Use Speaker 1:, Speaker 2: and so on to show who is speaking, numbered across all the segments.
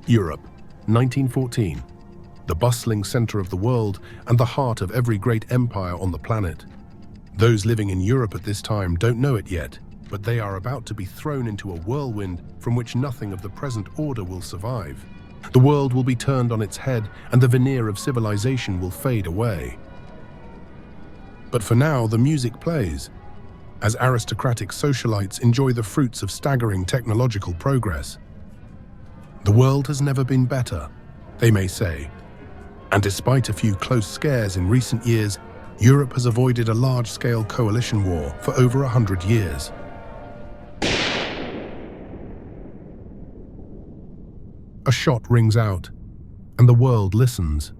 Speaker 1: Europe, 1914. The bustling center of the world and the heart of every great empire on the planet. Those living in Europe at this time don't know it yet, but they are about to be thrown into a whirlwind from which nothing of the present order will survive. The world will be turned on its head and the veneer of civilization will fade away. But for now, the music plays, as aristocratic socialites enjoy the fruits of staggering technological progress. The world has never been better, they may say, and despite a few close scares in recent years, Europe has avoided a large-scale coalition war for over 100 years. A shot rings out, and the world listens.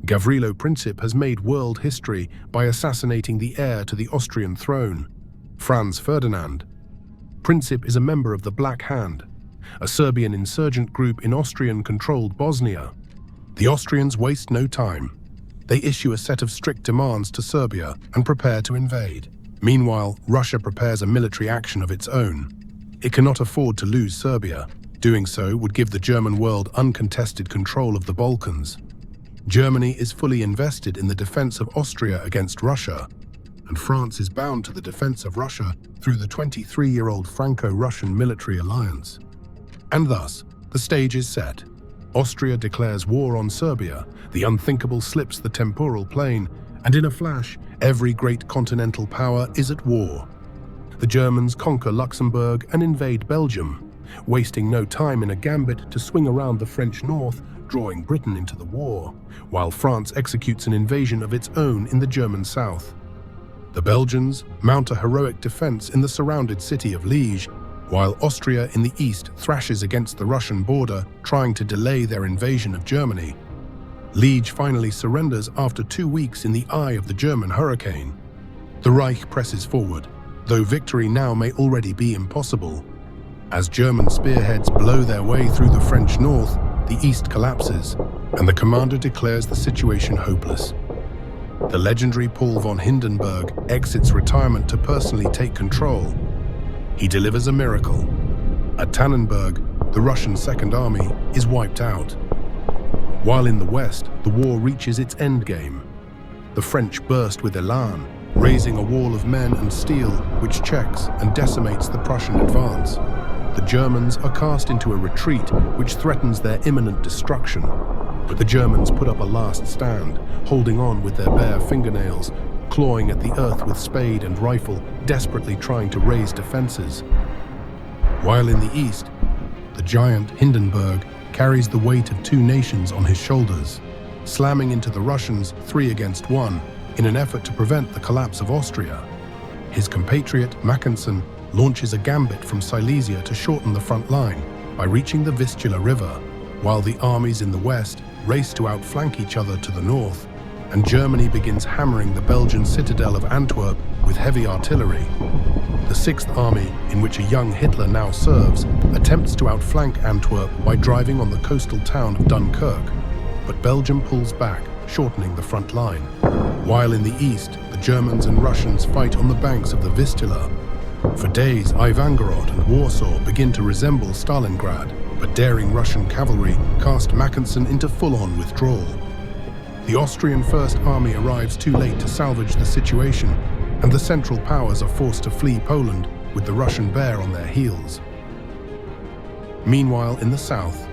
Speaker 1: Gavrilo Princip has made world history by assassinating the heir to the Austrian throne, Franz Ferdinand. Princip is a member of the Black Hand, a Serbian insurgent group in Austrian-controlled Bosnia. The Austrians waste no time. They issue a set of strict demands to Serbia and prepare to invade. Meanwhile, Russia prepares a military action of its own. It cannot afford to lose Serbia. Doing so would give the German world uncontested control of the Balkans. Germany is fully invested in the defense of Austria against Russia, and France is bound to the defense of Russia through the 23-year-old Franco-Russian military alliance. And thus, the stage is set. Austria declares war on Serbia, the unthinkable slips the temporal plane, and in a flash, every great continental power is at war. The Germans conquer Luxembourg and invade Belgium, wasting no time in a gambit to swing around the French north, drawing Britain into the war, while France executes an invasion of its own in the German south. The Belgians mount a heroic defense in the surrounded city of Liège, while Austria in the east thrashes against the Russian border, trying to delay their invasion of Germany. Liège finally surrenders after 2 weeks in the eye of the German hurricane. The Reich presses forward, though victory now may already be impossible. As German spearheads blow their way through the French north, the east collapses, and the commander declares the situation hopeless. The legendary Paul von Hindenburg exits retirement to personally take control. He delivers a miracle. At Tannenberg, the Russian Second Army is wiped out. While in the west, the war reaches its endgame. The French burst with elan, raising a wall of men and steel which checks and decimates the Prussian advance. The Germans are cast into a retreat which threatens their imminent destruction. But the Germans put up a last stand, holding on with their bare fingernails, clawing at the earth with spade and rifle, desperately trying to raise defenses. While in the east, the giant Hindenburg carries the weight of 2 nations on his shoulders, slamming into the Russians 3 against 1 in an effort to prevent the collapse of Austria. His compatriot Mackensen launches a gambit from Silesia to shorten the front line by reaching the Vistula River, while the armies in the west race to outflank each other to the north, and Germany begins hammering the Belgian citadel of Antwerp with heavy artillery. The Sixth Army, in which a young Hitler now serves, attempts to outflank Antwerp by driving on the coastal town of Dunkirk, but Belgium pulls back, shortening the front line. While in the east, the Germans and Russians fight on the banks of the Vistula. For days, Ivangorod and Warsaw begin to resemble Stalingrad, but daring Russian cavalry cast Mackensen into full-on withdrawal. The Austrian First Army arrives too late to salvage the situation, and the Central Powers are forced to flee Poland with the Russian bear on their heels. Meanwhile, in the south,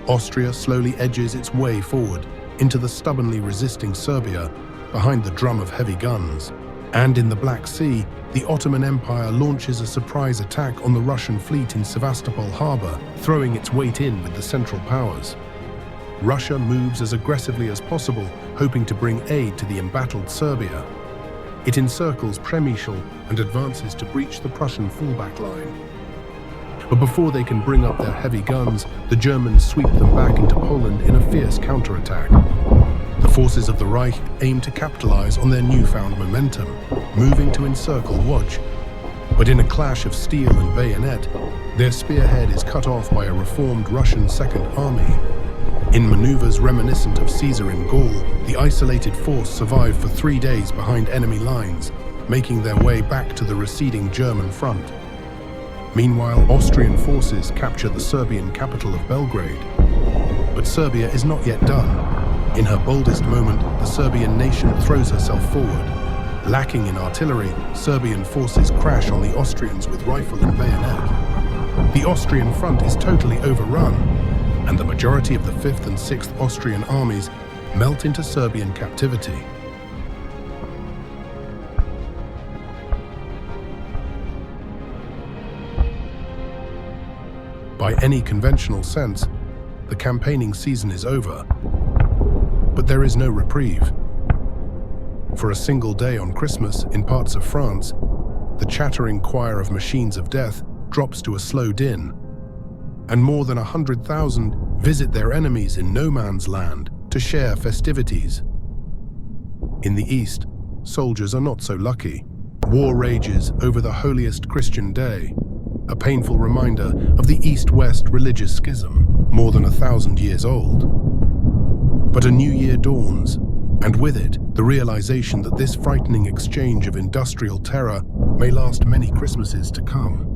Speaker 1: Austria slowly edges its way forward into the stubbornly resisting Serbia behind the drum of heavy guns. And in the Black Sea, the Ottoman Empire launches a surprise attack on the Russian fleet in Sevastopol harbor, throwing its weight in with the Central Powers. Russia moves as aggressively as possible, hoping to bring aid to the embattled Serbia. It encircles Przemyśl and advances to breach the Prussian fallback line. But before they can bring up their heavy guns, the Germans sweep them back into Poland in a fierce counterattack. The forces of the Reich aim to capitalize on their newfound momentum, moving to encircle Łódź. But in a clash of steel and bayonet, their spearhead is cut off by a reformed Russian Second Army. In maneuvers reminiscent of Caesar in Gaul, the isolated force survived for 3 days behind enemy lines, making their way back to the receding German front. Meanwhile, Austrian forces capture the Serbian capital of Belgrade. But Serbia is not yet done. In her boldest moment, the Serbian nation throws herself forward. Lacking in artillery, Serbian forces crash on the Austrians with rifle and bayonet. The Austrian front is totally overrun, and the majority of the 5th and 6th Austrian armies melt into Serbian captivity. By any conventional sense, the campaigning season is over, but there is no reprieve. For a single day on Christmas in parts of France, the chattering choir of machines of death drops to a slow din, and more than 100,000 visit their enemies in no man's land to share festivities. In the East, soldiers are not so lucky. War rages over the holiest Christian day, a painful reminder of the East-West religious schism, more than 1,000 years old. But a new year dawns, and with it, the realization that this frightening exchange of industrial terror may last many Christmases to come.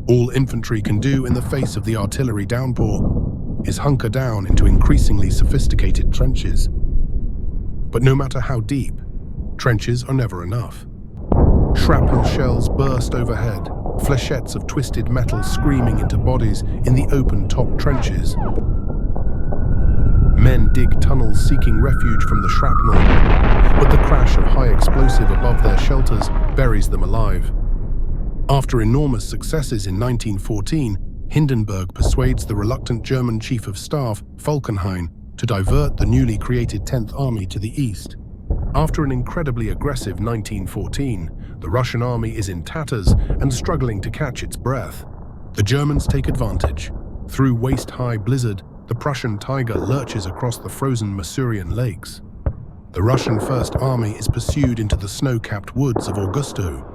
Speaker 1: All infantry can do in the face of the artillery downpour is hunker down into increasingly sophisticated trenches. But no matter how deep, trenches are never enough. Shrapnel shells burst overhead, flechettes of twisted metal screaming into bodies in the open top trenches. Men dig tunnels seeking refuge from the shrapnel, but the crash of high explosive above their shelters buries them alive. After enormous successes in 1914, Hindenburg persuades the reluctant German Chief of Staff, Falkenhayn, to divert the newly created 10th Army to the east. After an incredibly aggressive 1914, the Russian army is in tatters and struggling to catch its breath. The Germans take advantage. Through waist-high blizzard, the Prussian Tiger lurches across the frozen Masurian lakes. The Russian First Army is pursued into the snow-capped woods of Augusto,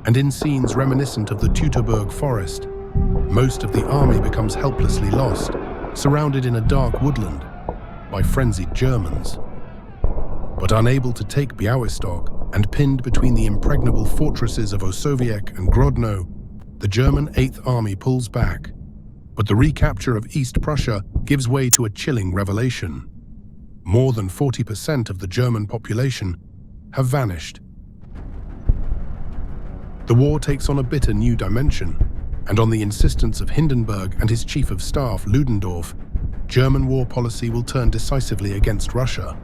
Speaker 1: and in scenes reminiscent of the Teutoburg forest, most of the army becomes helplessly lost, surrounded in a dark woodland by frenzied Germans. But unable to take Białystok and pinned between the impregnable fortresses of Osowiec and Grodno, the German 8th Army pulls back. But the recapture of East Prussia gives way to a chilling revelation. More than 40% of the German population have vanished. The war takes on a bitter new dimension, and on the insistence of Hindenburg and his Chief of Staff, Ludendorff, German war policy will turn decisively against Russia.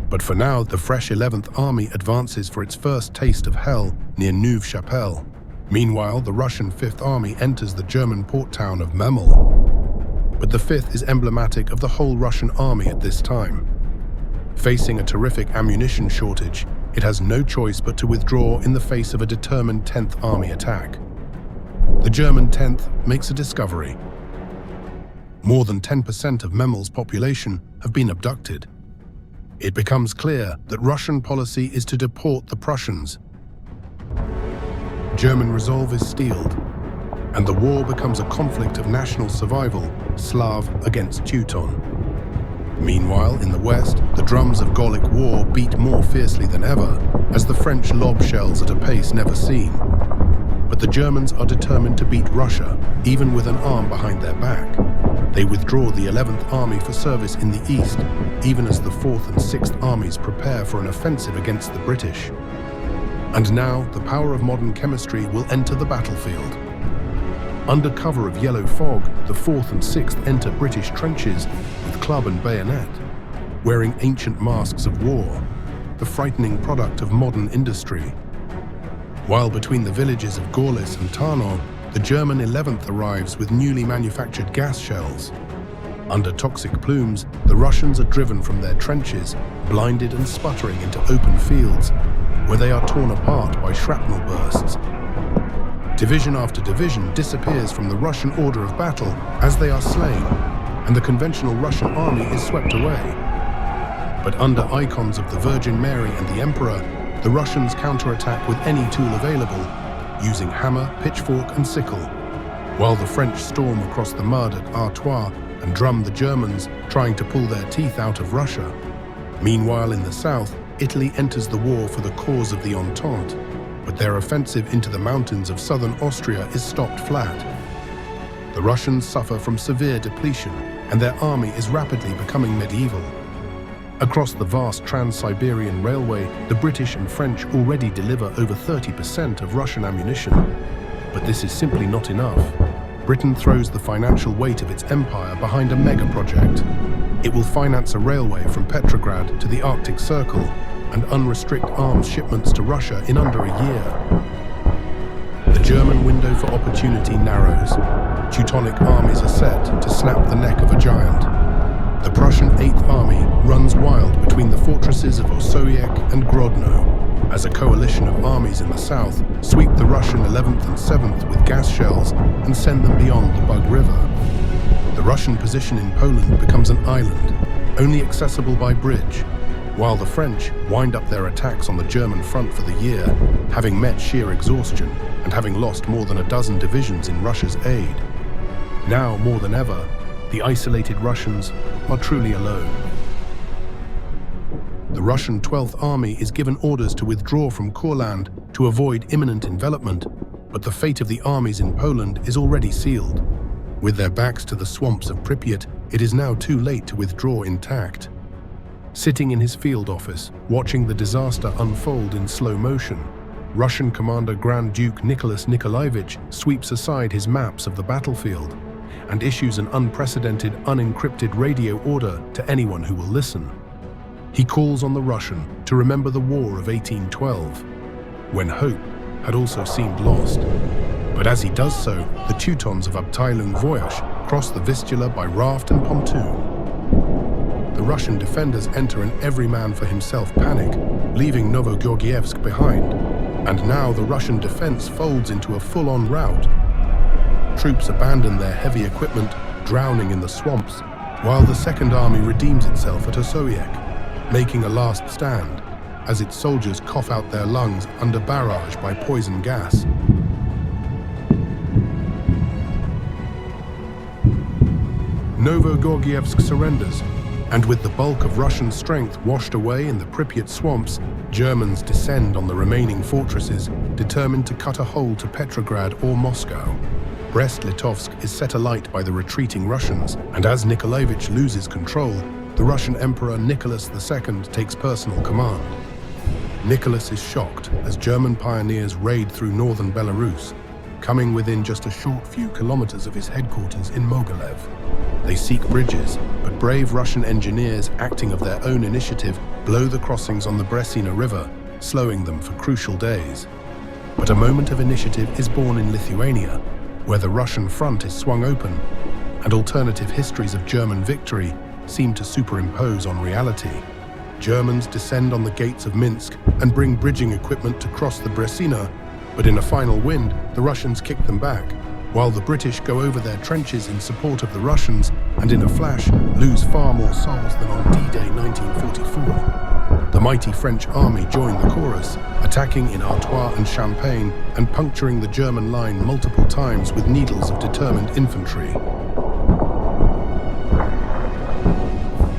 Speaker 1: But for now, the fresh 11th Army advances for its first taste of hell near Neuve-Chapelle. Meanwhile, the Russian 5th Army enters the German port town of Memel. But the 5th is emblematic of the whole Russian army at this time. Facing a terrific ammunition shortage, it has no choice but to withdraw in the face of a determined 10th Army attack. The German 10th makes a discovery. More than 10% of Memel's population have been abducted. It becomes clear that Russian policy is to deport the Prussians. German resolve is steeled, and the war becomes a conflict of national survival, Slav against Teuton. Meanwhile, in the west, the drums of Gallic war beat more fiercely than ever, as the French lob shells at a pace never seen. But the Germans are determined to beat Russia, even with an arm behind their back. They withdraw the 11th Army for service in the east, even as the 4th and 6th Armies prepare for an offensive against the British. And now, the power of modern chemistry will enter the battlefield. Under cover of yellow fog, the 4th and 6th enter British trenches with club and bayonet, wearing ancient masks of war, the frightening product of modern industry. While between the villages of Gorlice and Tarnów, the German 11th arrives with newly manufactured gas shells. Under toxic plumes, the Russians are driven from their trenches, blinded and sputtering into open fields, where they are torn apart by shrapnel bursts. Division after division disappears from the Russian order of battle as they are slain, and the conventional Russian army is swept away. But under icons of the Virgin Mary and the Emperor, the Russians counterattack with any tool available, using hammer, pitchfork, and sickle, while the French storm across the mud at Artois and drum the Germans, trying to pull their teeth out of Russia. Meanwhile, in the south, Italy enters the war for the cause of the Entente, but their offensive into the mountains of southern Austria is stopped flat. The Russians suffer from severe depletion, and their army is rapidly becoming medieval. Across the vast Trans-Siberian Railway, the British and French already deliver over 30% of Russian ammunition. But this is simply not enough. Britain throws the financial weight of its empire behind a mega project. It will finance a railway from Petrograd to the Arctic Circle and unrestrict arms shipments to Russia in under a year. The German window for opportunity narrows. Teutonic armies are set to snap the neck of a giant. The Prussian 8th Army runs wild between the fortresses of Osowiec and Grodno, as a coalition of armies in the south sweep the Russian 11th and 7th with gas shells and send them beyond the Bug River. The Russian position in Poland becomes an island, only accessible by bridge, while the French wind up their attacks on the German front for the year, having met sheer exhaustion and having lost more than a dozen divisions in Russia's aid. Now, more than ever, the isolated Russians are truly alone. The Russian 12th Army is given orders to withdraw from Courland to avoid imminent envelopment, but the fate of the armies in Poland is already sealed. With their backs to the swamps of Pripyat, it is now too late to withdraw intact. Sitting in his field office, watching the disaster unfold in slow motion, Russian Commander Grand Duke Nicholas Nikolaevich sweeps aside his maps of the battlefield and issues an unprecedented, unencrypted radio order to anyone who will listen. He calls on the Russian to remember the War of 1812, when hope had also seemed lost. But as he does so, the Teutons of Abteilung Voyage cross the Vistula by raft and pontoon. The Russian defenders enter an every-man-for-himself panic, leaving Novogorgievsk behind. And now the Russian defense folds into a full-on rout. Troops abandon their heavy equipment, drowning in the swamps, while the Second Army redeems itself at Osowiec, making a last stand as its soldiers cough out their lungs under barrage by poison gas. Novogorgievsk surrenders, and with the bulk of Russian strength washed away in the Pripyat swamps, Germans descend on the remaining fortresses, determined to cut a hole to Petrograd or Moscow. Brest-Litovsk is set alight by the retreating Russians, and as Nikolaevich loses control, the Russian Emperor Nicholas II takes personal command. Nicholas is shocked as German pioneers raid through northern Belarus, coming within just a short few kilometers of his headquarters in Mogilev. They seek bridges, but brave Russian engineers acting of their own initiative blow the crossings on the Bresina River, slowing them for crucial days. But a moment of initiative is born in Lithuania, where the Russian front is swung open, and alternative histories of German victory seem to superimpose on reality. Germans descend on the gates of Minsk and bring bridging equipment to cross the Bresina, but in a final wind, the Russians kick them back, while the British go over their trenches in support of the Russians and in a flash lose far more souls than on D-Day 1944. The mighty French army join the chorus, attacking in Artois and Champagne and puncturing the German line multiple times with needles of determined infantry.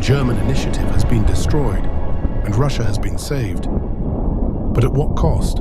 Speaker 1: German initiative has been destroyed, and Russia has been saved. But at what cost?